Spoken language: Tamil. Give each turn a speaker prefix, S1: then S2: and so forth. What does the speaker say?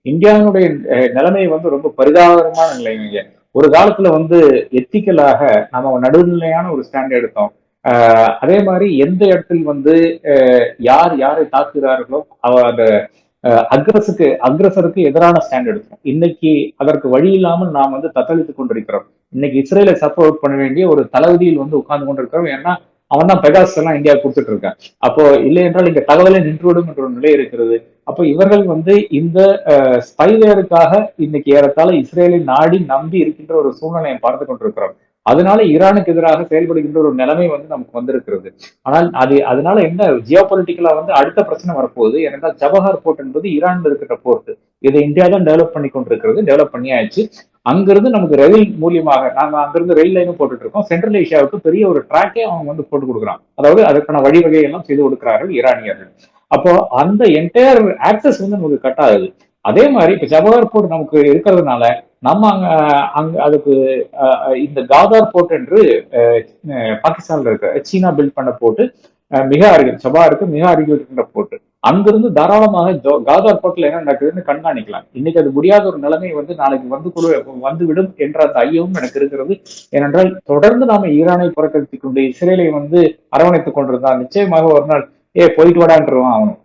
S1: இந்தியாவினுடைய நிலைமை வந்து ரொம்ப பரிதாபகரமான நிலைமைங்க. ஒரு காலத்துல வந்து எத்திக்கலாக நம்ம நடுநிலையான ஒரு ஸ்டாண்ட் எடுத்தோம். அதே மாதிரி எந்த இடத்தில் வந்து யார் யாரை தாக்குகிறார்களோ அந்த அக்ரஸருக்கு எதிரான ஸ்டாண்ட் எடுத்தோம். இன்னைக்கு அதற்கு வழி இல்லாமல் நாம் வந்து தத்தளித்துக் கொண்டிருக்கிறோம். இன்னைக்கு இஸ்ரேலை சப்போர்ட் பண்ண வேண்டிய ஒரு தளபதியில் வந்து உட்கார்ந்து கொண்டிருக்கிறோம். ஏன்னா அவன் தான் பெகாசஸ் எல்லாம் இந்தியா கொடுத்துட்டு இருக்கான். அப்போ இல்லை என்றால் இங்க தகவலை நின்றுவிடும் என்ற ஒரு நிலை இருக்கிறது. அப்போ இவர்கள் வந்து இந்த ஸ்பைவேருக்காக இன்னைக்கு ஏறத்தாழ இஸ்ரேலை நாடி நம்பி இருக்கின்ற ஒரு சூழ்நிலையை பார்த்து கொண்டிருக்கிறோம். அதனால ஈரானுக்கு எதிராக செயல்படுகின்ற ஒரு நிலைமை வந்து நமக்கு வந்திருக்கிறது. ஆனால் அதனால என்ன ஜியோ பொலிட்டிக்கலா வந்து அடுத்த பிரச்சனை வரப்போகுது. ஏனென்றால் சபஹார் போர்ட் என்பது ஈரான்ல இருக்கிற போர்ட். இதை இந்தியா தான் டெவலப் பண்ணி கொண்டிருக்கிறது. டெவலப் பண்ணியாச்சு. அங்கிருந்து நமக்கு ரயில் மூலியமாக நாங்க அங்கிருந்து ரயில் லைனும் போட்டுட்டு இருக்கோம். சென்ட்ரல் ஏஷியாவுக்கு பெரிய ஒரு டிராக்கே அவங்க வந்து போட்டு கொடுக்குறான். அதாவது அதற்கான வழிவகை எல்லாம் செய்து கொடுக்கிறார்கள் ஈரானியர்கள். அப்போ அந்த என்டையர் ஆக்சஸ் வந்து நமக்கு கட் ஆகுது. அதே மாதிரி இப்ப ஜவஹர் போர்ட் நமக்கு இருக்கிறதுனால நம்ம அங்க அங்க அதுக்கு இந்த காதார் போர்ட் என்று பாகிஸ்தான்ல இருக்க சீனா பில்ட் பண்ண போட்டு மிக அருகில் சபாருக்கு மிக அருகில் இருக்கின்ற போர்ட். அங்கிருந்து தாராளமாக காதார் போர்ட்ல என்ன நடக்குதுன்னு கண்காணிக்கலாம். இன்னைக்கு அது முடியாத ஒரு நிலைமை வந்து நாளைக்கு வந்துவிடும் என்ற அந்த ஐயமும் எனக்கு இருக்கிறது. ஏனென்றால் தொடர்ந்து நாம ஈரானை புறக்கணித்துக் கொண்டு இஸ்ரேலை வந்து அரவணைத்துக் கொண்டிருந்தால் நிச்சயமாக ஒரு நாள் போயிட்டு வாடான்றுவான் அவனும்.